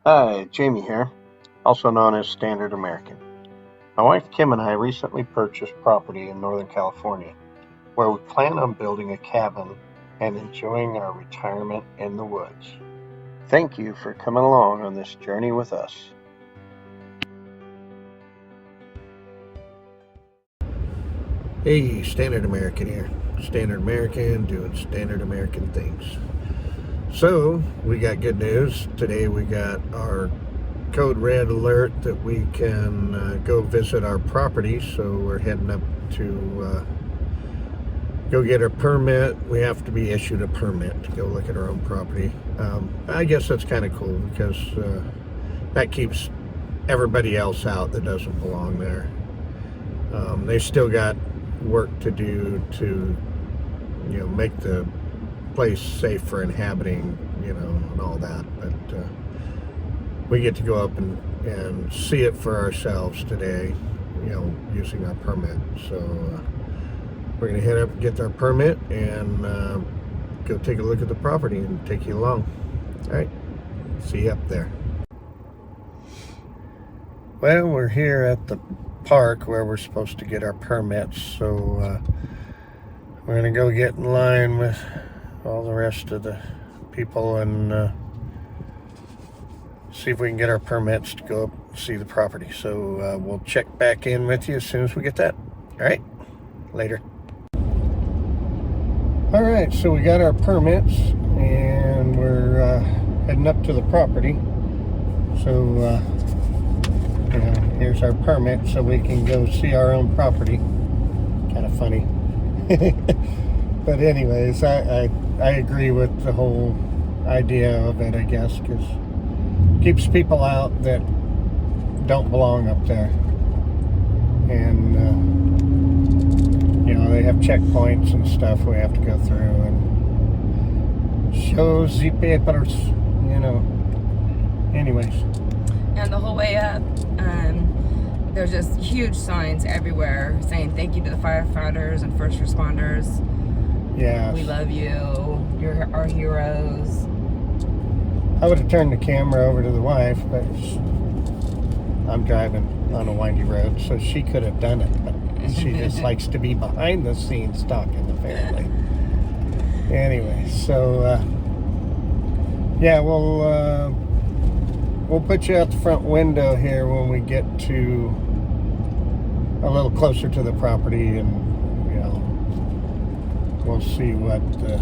Hi, Jamie here, also known as Standard American. My wife Kim and I recently purchased property in Northern California where we plan on building a cabin and enjoying our retirement in the woods. Thank you for coming along on this journey with us. Hey, Standard American here. Standard American doing Standard American things. So, we got good news. Today we got our code red alert that we can go visit our property. So we're heading up to go get our permit. We have to be issued a permit to go look at our own property. I guess that's kind of cool because that keeps everybody else out that doesn't belong there. They still got work to do to, make the place safe for inhabiting, and all that. But we get to go up and see it for ourselves today, using our permit. So we're going to head up and get our permit and go take a look at the property and take you along. All right, see you up there. Well, we're here at the park where we're supposed to get our permits, so we're gonna go get in line with all the rest of the people and see if we can get our permits to go up and see the property. So we'll check back in with you as soon as we get that. All right, later. All right, so we got our permits and we're heading up to the property. So here's our permit so we can go see our own property. Kind of funny. But anyways, I agree with the whole idea of it, I guess, because it keeps people out that don't belong up there. And, they have checkpoints and stuff we have to go through and show the papers, Anyways. And the whole way up, there's just huge signs everywhere saying thank you to the firefighters and first responders. Yeah. We love you. You're our heroes. I would have turned the camera over to the wife, but I'm driving on a windy road, so she could have done it, but she just likes to be behind the scenes talking apparently. Anyway, so yeah, we'll put you out the front window here when we get to a little closer to the property, and we'll see what the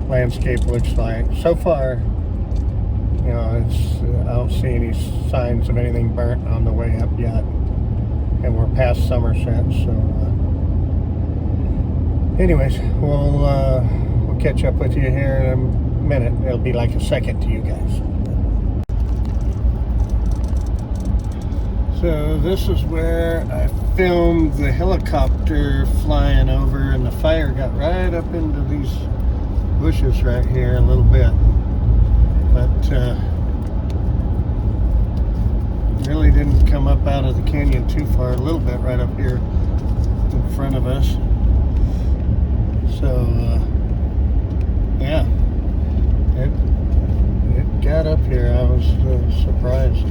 landscape looks like. So far, I don't see any signs of anything burnt on the way up yet, and we're past Somerset. So anyways, we'll catch up with you here in a minute. It'll be like a second to you guys. So this is where I filmed the helicopter flying over, and the fire got right up into these bushes right here a little bit, but really didn't come up out of the canyon too far. A little bit right up here in front of us. So yeah, it got up here. I was surprised.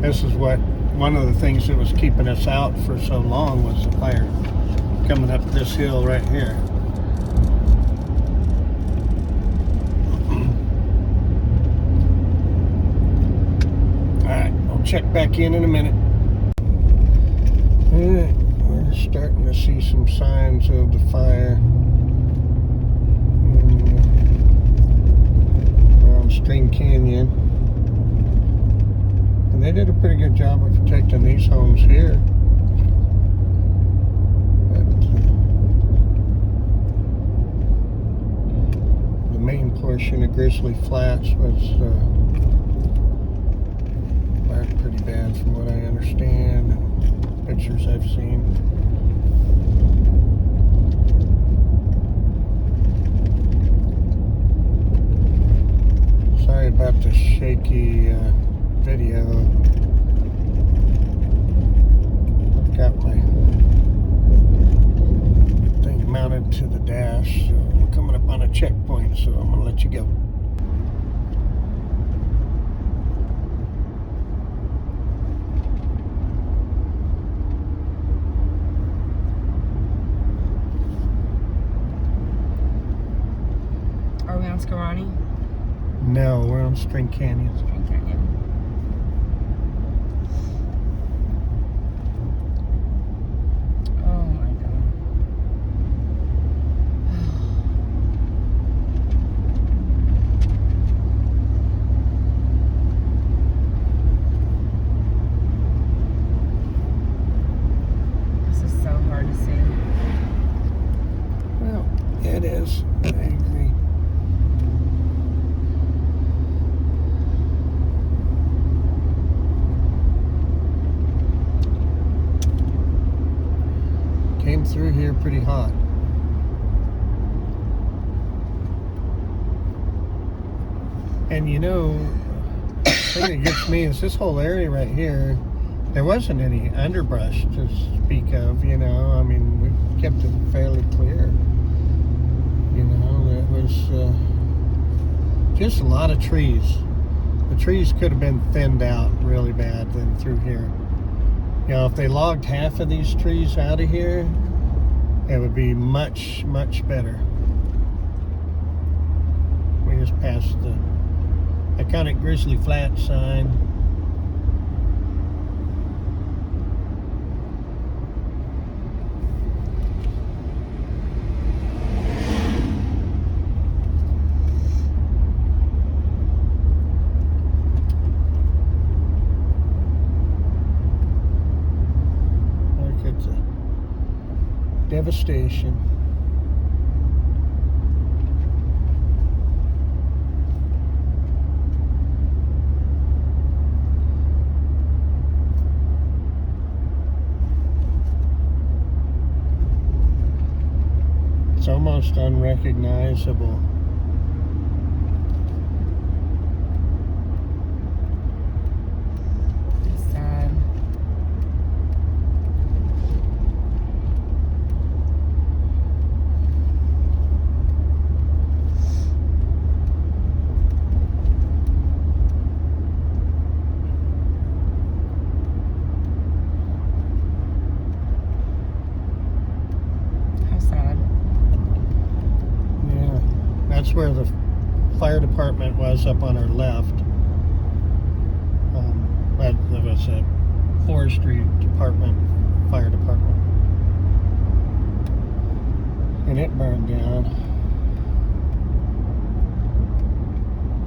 This is one of the things that was keeping us out for so long was the fire coming up this hill right here. Alright, I'll check back in a minute. Alright, we're starting to see some signs of the fire around Stream Canyon. And they did a pretty good job of protecting these homes here. But the main portion of Grizzly Flats was burned pretty bad from what I understand and pictures I've seen. Sorry about the shaky video. I've got my thing mounted to the dash, so I'm coming up on a checkpoint, so I'm going to let you you go. Are we on Scarani? No, we're on String Canyon. String Canyon. Oh my God. This is so hard to see. Well, it is. I agree. Came through here pretty hot. And you know, the thing that gets me is this whole area right here, there wasn't any underbrush to speak of, you know. I mean, we kept it fairly clear. You know, it was just a lot of trees. The trees could have been thinned out really bad than through here. You know, if they logged half of these trees out of here, it would be much, much better. We just passed the iconic Grizzly Flat sign. Look at the devastation. It's almost unrecognizable. It's sad. How sad. Yeah, that's where the fire department was up on our left. That was a forestry department, fire department. And it burned down.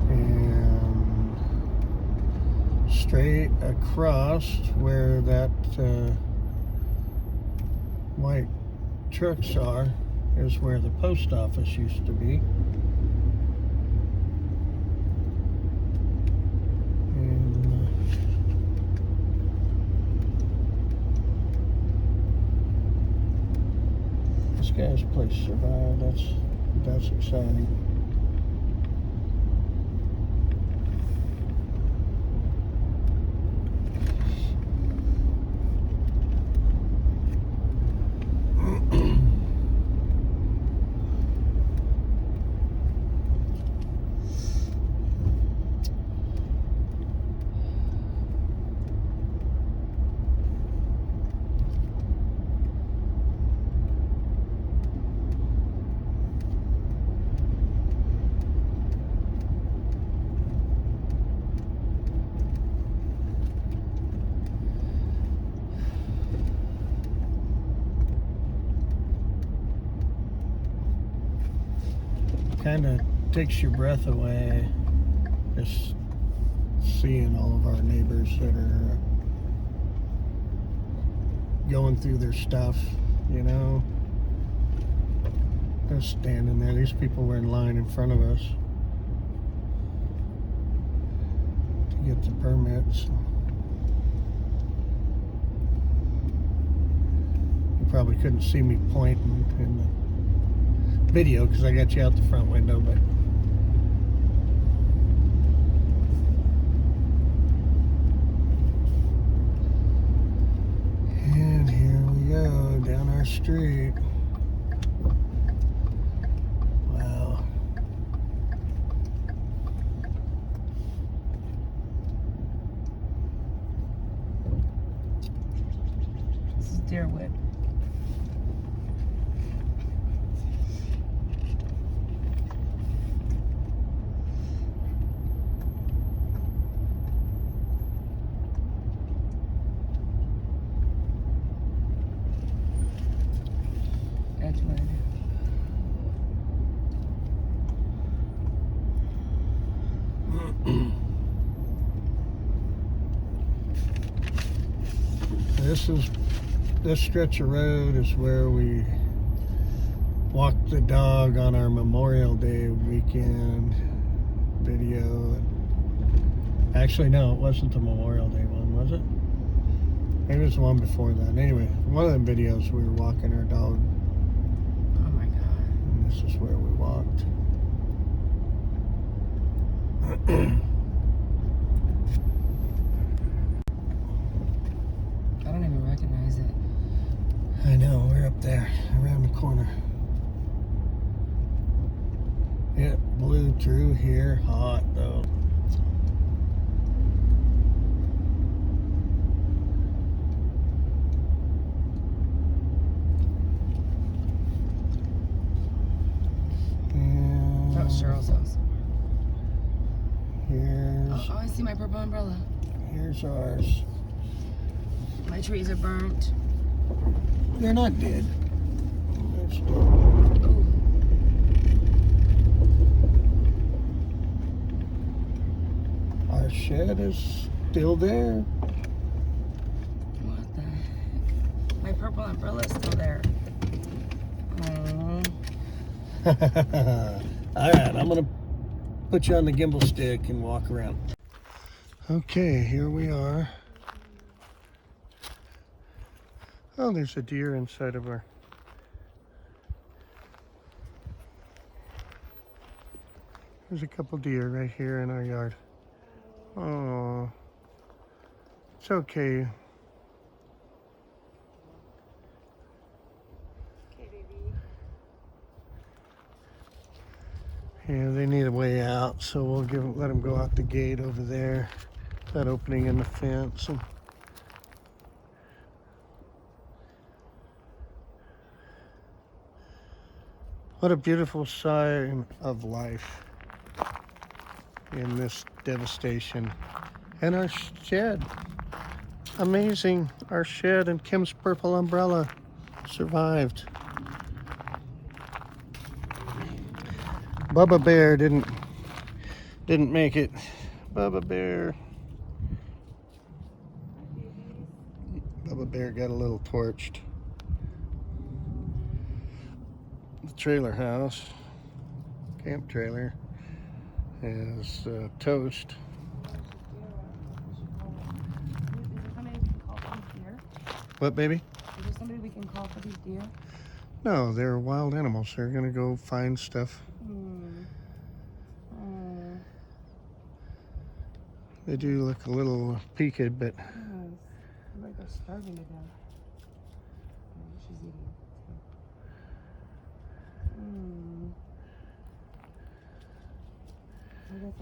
And straight across where that white trucks are is where the post office used to be. And this guy's place survived. That's exciting. Kind of takes your breath away just seeing all of our neighbors that are going through their stuff, you know. Just standing there. These people were in line in front of us to get the permits. You probably couldn't see me pointing in the video because I got you out the front window, but and here we go down our street. Wow. Deerwood. Edgewood. This stretch of road is where we walked the dog on our Memorial Day weekend video. Actually, no, it wasn't the Memorial Day one, was it? Maybe it was the one before that. Anyway, one of them videos we were walking our dog. Oh my God. And this is where we walked. I don't even recognize it. I know, we're up there, around the corner. It blew through here hot though. That was Cheryl's house. Here's Oh, I see my purple umbrella. here's ours. My trees are burnt. They're not dead. They're still. Ooh. Our shed is still there. What the heck? My purple umbrella is still there. Oh. All right, I'm gonna put you on the gimbal stick and walk around. Okay, here we are. Oh, there's a deer inside of our... There's a couple deer right here in our yard. Oh, it's okay. Okay, baby. Yeah, they need a way out, so we'll let them go out the gate over there. That opening in the fence. And what a beautiful sign of life in this devastation. And our shed. Amazing. Our shed and Kim's purple umbrella survived. Bubba Bear didn't make it. Bubba Bear. Bubba Bear got a little torched. The trailer house, camp trailer, is toast. What, baby? Is there somebody we can call for these deer? No, they're wild animals. They're gonna go find stuff. They do look a little peaked, but Yes. Like they're starving to death. Oh, she's eating.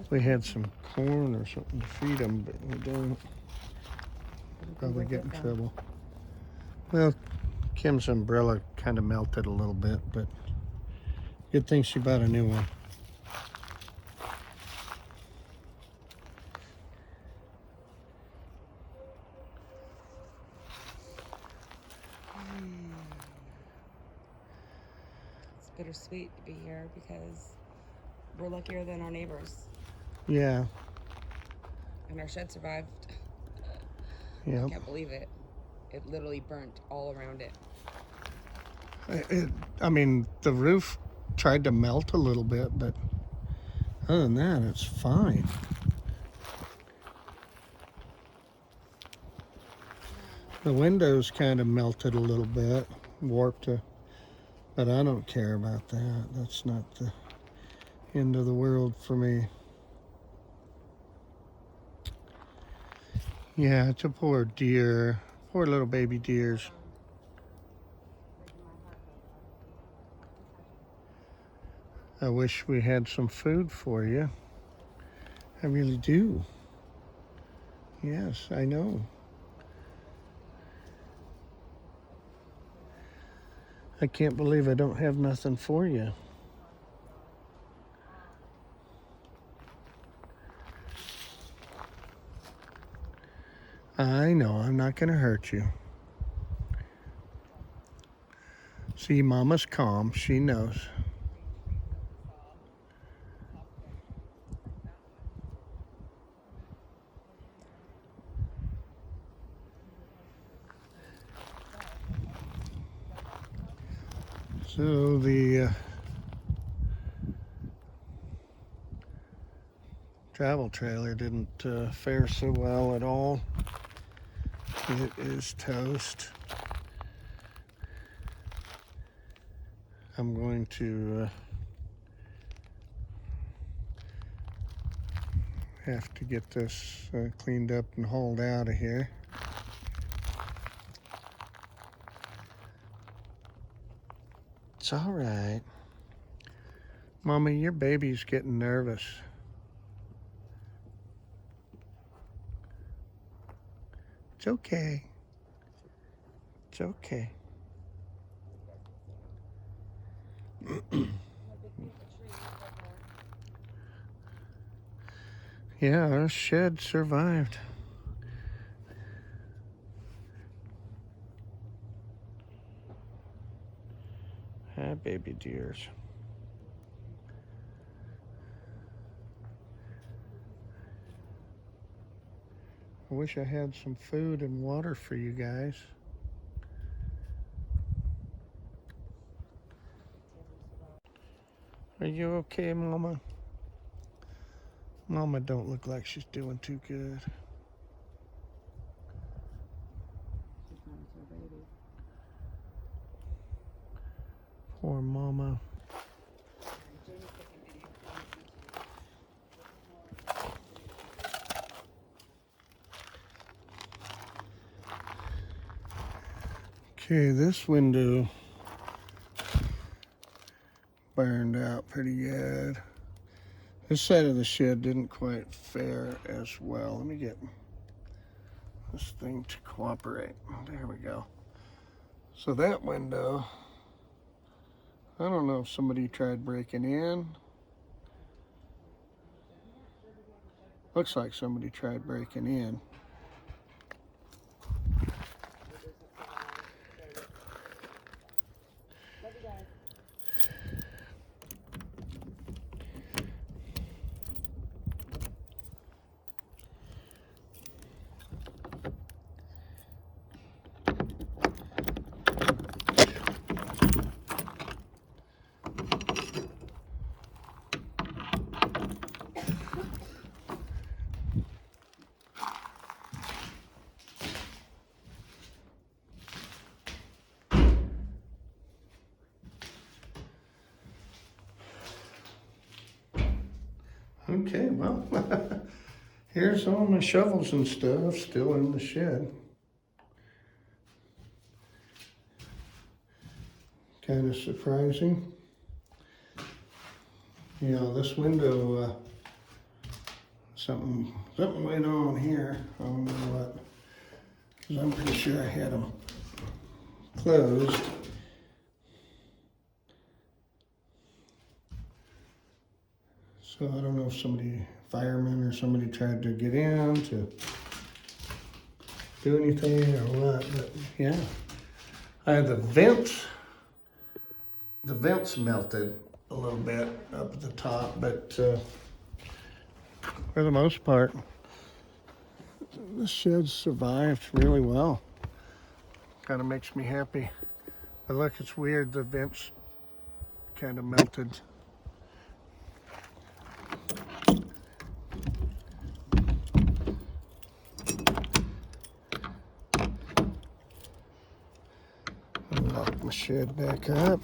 we had some corn or something to feed them, but we don't. Probably get in trouble. Well, Kim's umbrella kind of melted a little bit, but good thing she bought a new one. It's bittersweet to be here because we're luckier than our neighbors. Yeah. And our shed survived. Yeah. I can't believe it. It literally burnt all around it. I mean, the roof tried to melt a little bit, but other than that, it's fine. The windows kind of melted a little bit, warped, but I don't care about that. That's not the end of the world for me. Yeah, it's a poor deer. Poor little baby deers. I wish we had some food for you. I really do. Yes, I know. I can't believe I don't have nothing for you. I know, I'm not going to hurt you. See, Mama's calm. She knows. So the travel trailer didn't fare so well at all. It is toast. I'm going to have to get this cleaned up and hauled out of here. It's all right. Mama, your baby's getting nervous. It's okay. It's okay. Yeah, our shed survived. Hi, baby dears. I wish I had some food and water for you guys. Are you okay, Mama? Mama don't look like she's doing too good. Poor Mama. Okay, this window burned out pretty good. This side of the shed didn't quite fare as well. Let me get this thing to cooperate. There we go. So that window, I don't know if somebody tried breaking in. Looks like somebody tried breaking in. Okay, well, here's all my shovels and stuff still in the shed. Kind of surprising. You know, this window, something went on here. I don't know what, because I'm pretty sure I had them closed. So I don't know if fireman or somebody tried to get in to do anything or what, but yeah. I had the vents melted a little bit up at the top, but for the most part, the shed survived really well. Kind of makes me happy. But look, it's weird, the vents kind of melted. Lock my shed back up.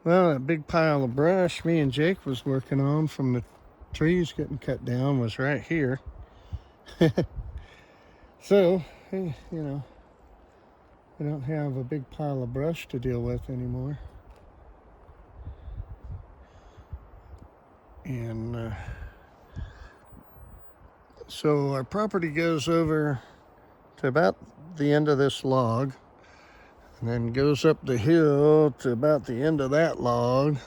Well, that big pile of brush me and Jake was working on from the trees getting cut down was right here. So, hey, you know, we don't have a big pile of brush to deal with anymore. And So our property goes over to about the end of this log, and then goes up the hill to about the end of that log,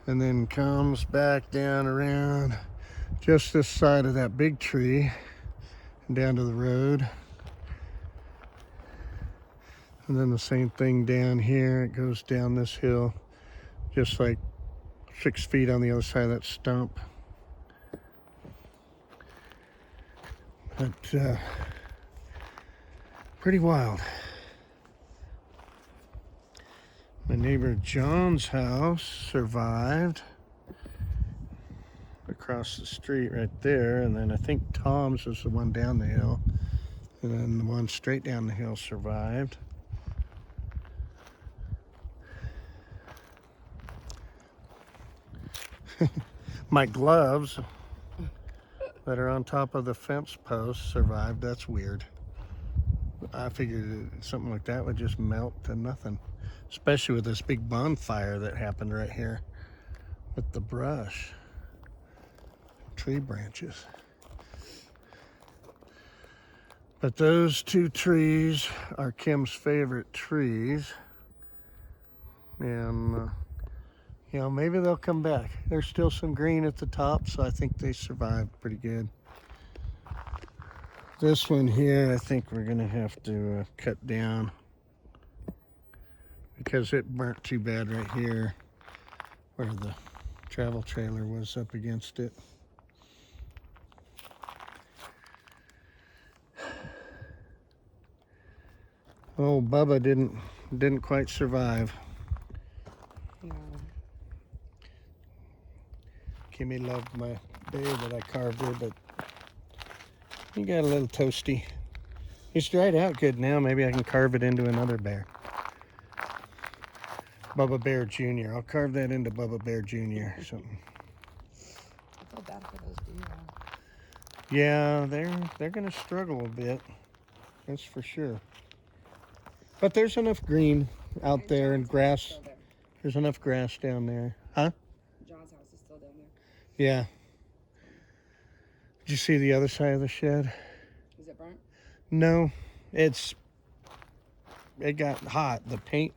and then comes back down around just this side of that big tree and down to the road. And then the same thing down here. It goes down this hill just like 6 feet on the other side of that stump. But pretty wild. My neighbor John's house survived across the street right there, and then I think Tom's is the one down the hill, and then the one straight down the hill survived. My gloves that are on top of the fence post survived. That's weird. I figured something like that would just melt to nothing, especially with this big bonfire that happened right here with the brush, tree branches. But those two trees are Kim's favorite trees, and you know, maybe they'll come back. There's still some green at the top, so I think they survived pretty good. This one here, I think we're gonna have to cut down because it burnt too bad right here where the travel trailer was up against it. Oh, Bubba didn't quite survive. No. Kimmy loved my bear that I carved her, but he got a little toasty. He's dried out good now. Maybe I can carve it into another bear. Bubba Bear Jr. I'll carve that into Bubba Bear Jr. or something. I feel bad for those deer. Yeah, they're gonna struggle a bit. That's for sure. But there's enough green out there and grass. There's enough grass down there. Huh? John's house is still down there. Yeah. Did you see the other side of the shed? Is it burnt? No. It got hot. The paint.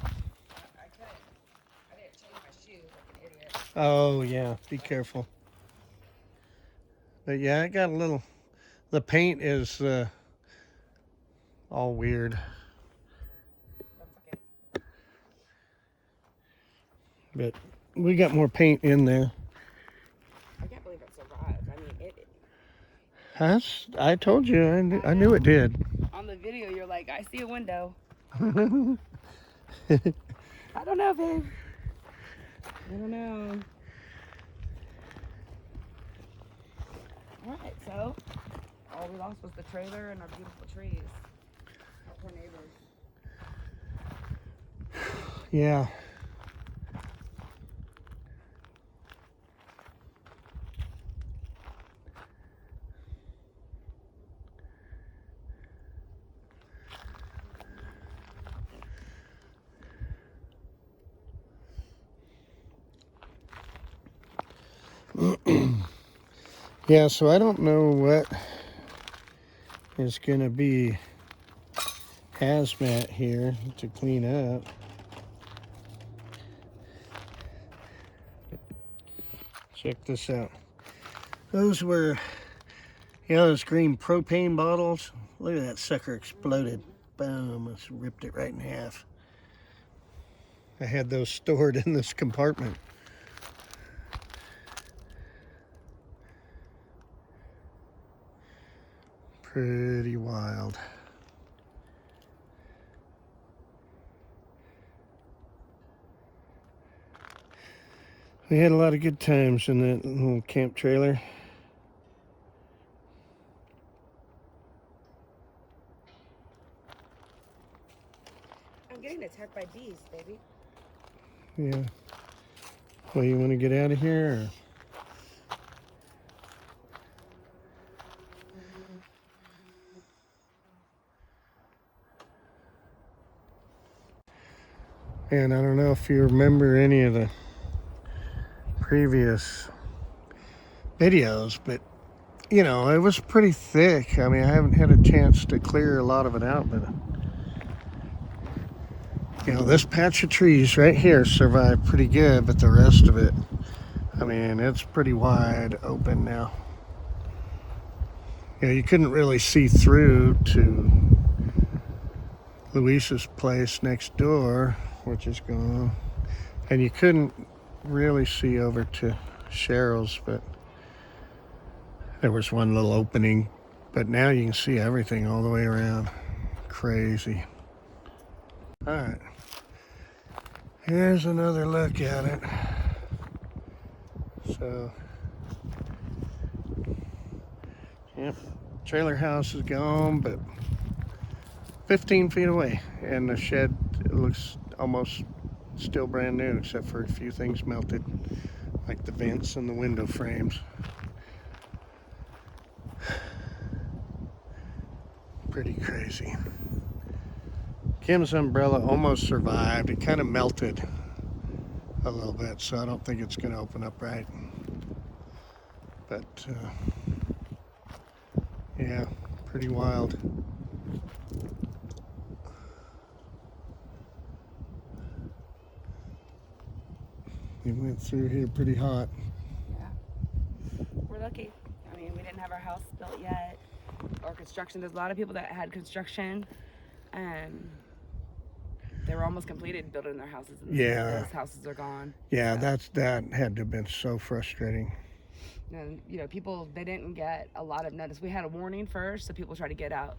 I didn't change my shoes like an idiot. Oh, yeah. Be careful. But yeah, it got a little. The paint is all weird. That's okay. But we got more paint in there. I can't believe it survived. I mean, it. I told you. I knew it did. On the video, you're like, I see a window. I don't know, babe. I don't know. All right, so all we lost was the trailer and our beautiful trees. Our poor neighbors. Yeah. Yeah, so I don't know what is going to be hazmat here to clean up. Check this out. Those were, those green propane bottles. Look at that sucker exploded. Boom, it's ripped it right in half. I had those stored in this compartment. Pretty wild. We had a lot of good times in that little camp trailer. I'm getting attacked by bees, baby. Yeah. Well, you want to get out of here? Or? And I don't know if you remember any of the previous videos, but you know, it was pretty thick. I mean, I haven't had a chance to clear a lot of it out, but you know, this patch of trees right here survived pretty good, but the rest of it, I mean, it's pretty wide open now. You know, you couldn't really see through to Luis's place next door, which is gone, and you couldn't really see over to Cheryl's, but there was one little opening, but now you can see everything all the way around. Crazy. All right, here's another look at it. So, yep, trailer house is gone, but 15 feet away, and the shed, it looks almost still brand new, except for a few things melted, like the vents and the window frames. Pretty crazy. Kim's umbrella almost survived. It kind of melted a little bit, so I don't think it's going to open up right. But yeah, pretty wild. We went through here pretty hot. Yeah, we're lucky. I mean, we didn't have our house built yet, or construction. There's a lot of people that had construction, and they were almost completed building their houses. And Yeah, those houses are gone. yeah, So, that had to have been so frustrating. and you know, people, they didn't get a lot of notice. We had a warning first, so people tried to get out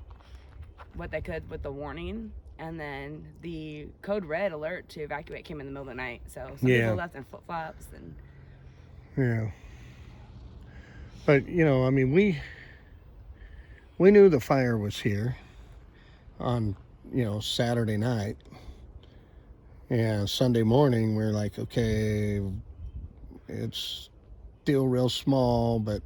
what they could with the warning, and then the code red alert to evacuate came in the middle of the night. So some Yeah. people left in flip-flops, and Yeah. But, you know, I mean, we knew the fire was here on, you know, Saturday night. And Sunday morning, we're like, okay, it's still real small, but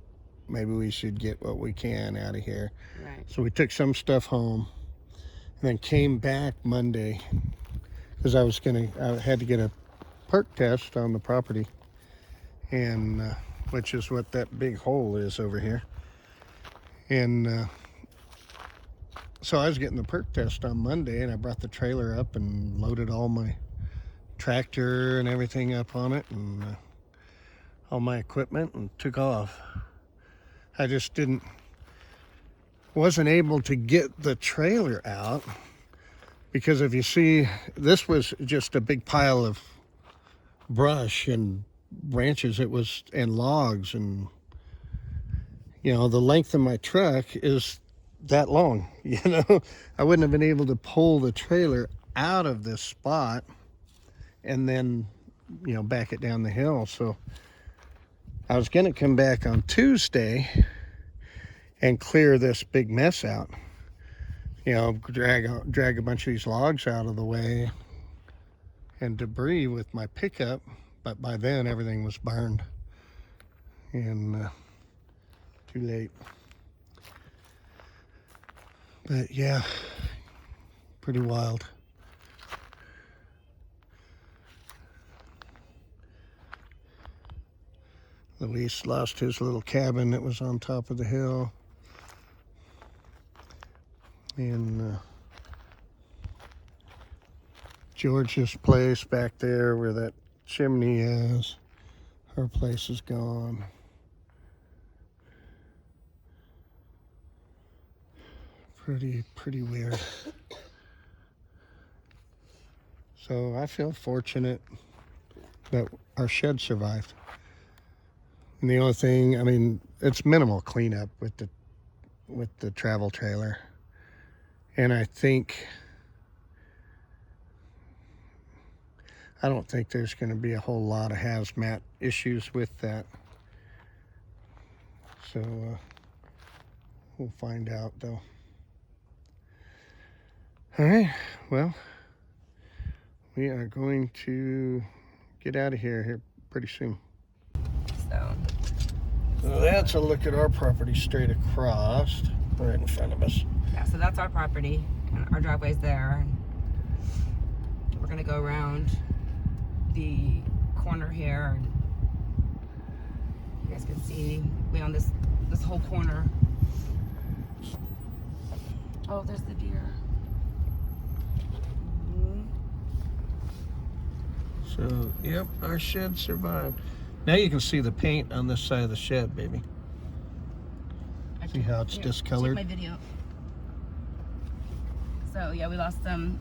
maybe we should get what we can out of here. right. So we took some stuff home and then came back Monday because I had to get a perk test on the property, and which is what that big hole is over here. And so I was getting the perk test on Monday, and I brought the trailer up and loaded all my tractor and everything up on it, and all my equipment, and took off. I just wasn't able to get the trailer out because if you see, this was just a big pile of brush and branches, and logs, and you know, the length of my truck is that long. You know, I wouldn't have been able to pull the trailer out of this spot and then, you know, back it down the hill. So I was going to come back on Tuesday and clear this big mess out, you know, drag a bunch of these logs out of the way and debris with my pickup, but by then everything was burned, and too late. But yeah, pretty wild. Luis lost his little cabin that was on top of the hill. And George's place back there where that chimney is, her place is gone. Pretty weird. So I feel fortunate that our shed survived. And the only thing, I mean, it's minimal cleanup with the travel trailer. And I don't think there's going to be a whole lot of hazmat issues with that. So we'll find out, though. All right, well, we are going to get out of here pretty soon. So that's a look at our property straight across, right in front of us. Yeah, so that's our property, and our driveway's there. We're gonna go around the corner here, and You guys can see we on this whole corner. Oh, there's the deer. So, yep, our shed survived. Now you can see the paint on this side of the shed, baby. See how it's discolored? Check my video. So yeah, we lost some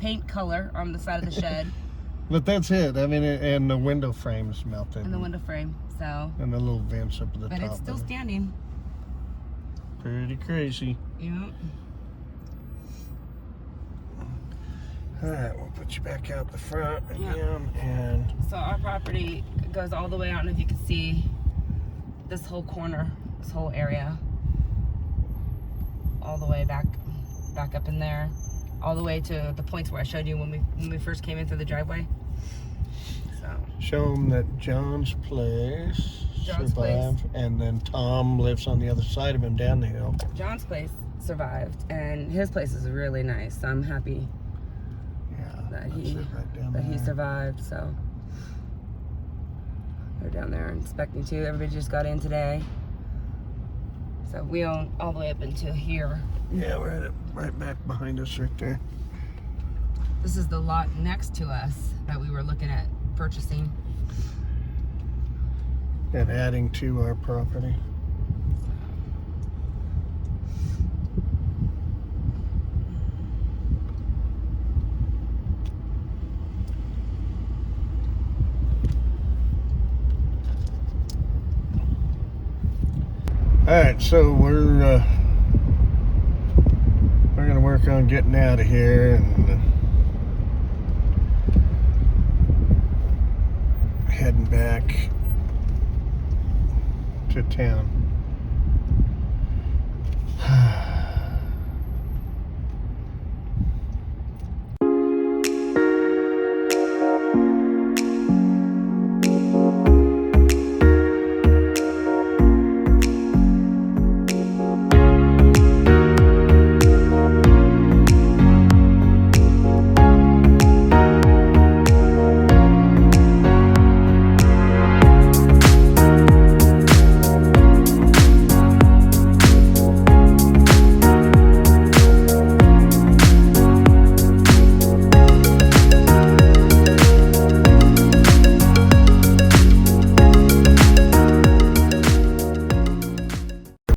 paint color on the side of the shed. But that's it. I mean, and the window frame's melted. And the window frame, so. And the little vents up at the top. But it's still standing. Pretty crazy. Yeah. All right, we'll put you back out the front again, Yeah. and So our property goes all the way out, and if you can see this whole corner, this whole area, all the way back up in there, all the way to the points where I showed you when we first came in through the driveway. So show them that John's place John's survived, and then Tom lives on the other side of him down the hill. John's place survived, and his place is really nice. So I'm happy that he survived. So they're down there inspecting too. Everybody just got in today, so we own all the way up into here. Yeah, we're right back behind us right there. This is the lot next to us that we were looking at purchasing. And adding to our property. All right, so we're gonna work on getting out of here and heading back to town.